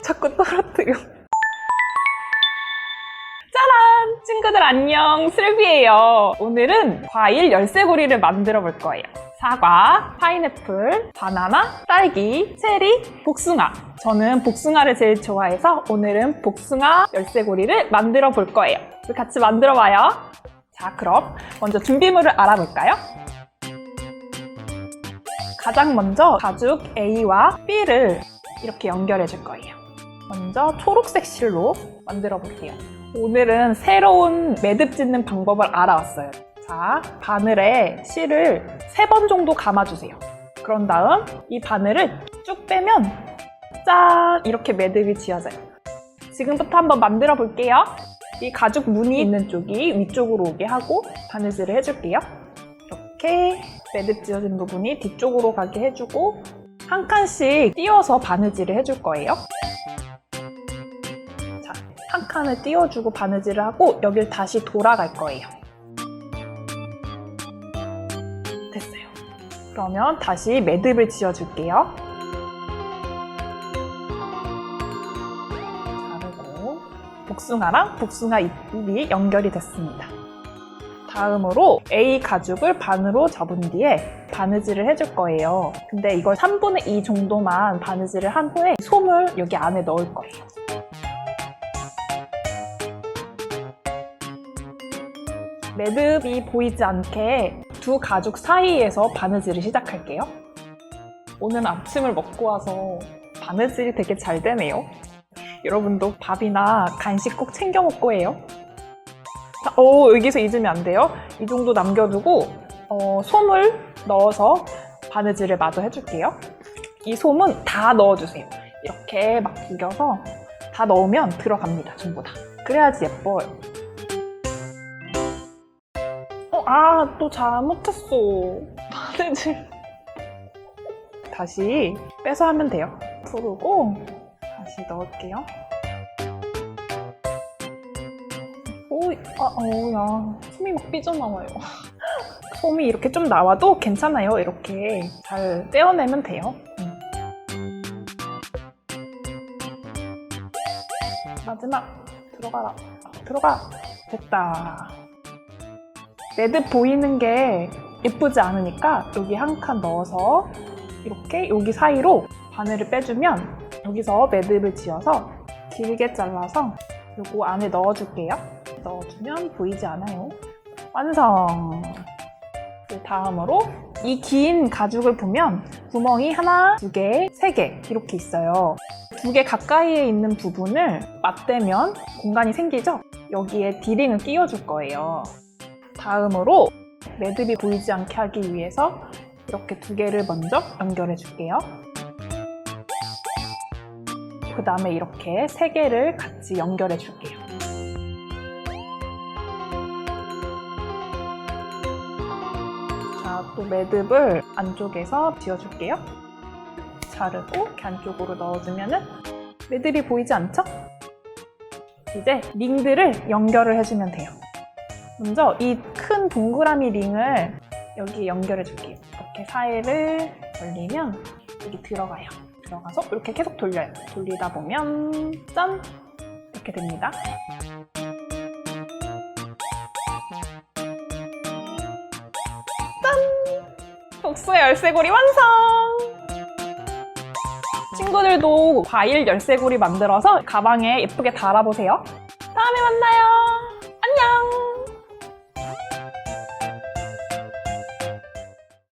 자꾸 떨어뜨려. 짜란! 친구들 안녕, 슬비예요. 오늘은 과일 열쇠고리를 만들어 볼 거예요. 사과, 파인애플, 바나나, 딸기, 체리, 복숭아. 저는 복숭아를 제일 좋아해서 오늘은 복숭아 열쇠고리를 만들어 볼 거예요. 같이 만들어 봐요. 자, 그럼 먼저 준비물을 알아볼까요? 가장 먼저 가죽 A와 B를 이렇게 연결해 줄 거예요. 먼저 초록색 실로 만들어 볼게요. 오늘은 새로운 매듭 짓는 방법을 알아왔어요. 자, 바늘에 실을 3번 정도 감아주세요. 그런 다음 이 바늘을 쭉 빼면 짠! 이렇게 매듭이 지어져요. 지금부터 한번 만들어 볼게요. 이 가죽 무늬 있는 쪽이 위쪽으로 오게 하고 바느질을 해줄게요. 이렇게 매듭 지어진 부분이 뒤쪽으로 가게 해주고 한 칸씩 띄워서 바느질을 해줄 거예요. 자, 한 칸을 띄워주고 바느질을 하고 여길 다시 돌아갈 거예요. 됐어요. 그러면 다시 매듭을 지어줄게요. 자르고 복숭아랑 복숭아 잎이 연결이 됐습니다. 다음으로 A 가죽을 반으로 접은 뒤에 바느질을 해줄 거예요. 근데 이걸 3분의 2 정도만 바느질을 한 후에 솜을 여기 안에 넣을 거예요. 매듭이 보이지 않게 두 가죽 사이에서 바느질을 시작할게요. 오늘 아침을 먹고 와서 바느질이 되게 잘 되네요. 여러분도 밥이나 간식 꼭 챙겨 먹고 해요. 자, 여기서 잊으면 안 돼요. 이 정도 남겨두고 솜을 넣어서 바느질을 마저 해줄게요. 이 솜은 다 넣어주세요. 이렇게 막 구겨서 다 넣으면 들어갑니다. 전부 다. 그래야지 예뻐요. 또 잘못했어. 바느질. 다시 빼서 하면 돼요. 풀고 다시 넣을게요. 야, 솜이 막 삐져나와요. 솜이 이렇게 좀 나와도 괜찮아요. 이렇게 잘 떼어내면 돼요. 마지막 들어가라. 들어가. 됐다. 매듭 보이는 게 예쁘지 않으니까 여기 한 칸 넣어서 이렇게 여기 사이로 바늘을 빼주면 여기서 매듭을 지어서 길게 잘라서 요거 안에 넣어줄게요. 넣어주면 보이지 않아요. 완성! 그 다음으로 이 긴 가죽을 보면 구멍이 하나, 2개, 3개 이렇게 있어요. 2개 가까이에 있는 부분을 맞대면 공간이 생기죠? 여기에 디링을 끼워줄 거예요. 다음으로 매듭이 보이지 않게 하기 위해서 이렇게 2개를 먼저 연결해 줄게요. 그 다음에 이렇게 3개를 같이 연결해 줄게요. 자, 또 매듭을 안쪽에서 지어줄게요. 자르고 이렇게 안쪽으로 넣어주면 매듭이 보이지 않죠? 이제 링들을 연결을 해주면 돼요. 먼저 이 큰 동그라미 링을 여기 연결해 줄게요. 이렇게 사이를 벌리면 여기 들어가요. 들어가서 이렇게 계속 돌려요. 돌리다 보면 짠! 이렇게 됩니다. 짠! 복숭아 열쇠고리 완성! 친구들도 과일 열쇠고리 만들어서 가방에 예쁘게 달아보세요. 다음에 만나요. 안녕!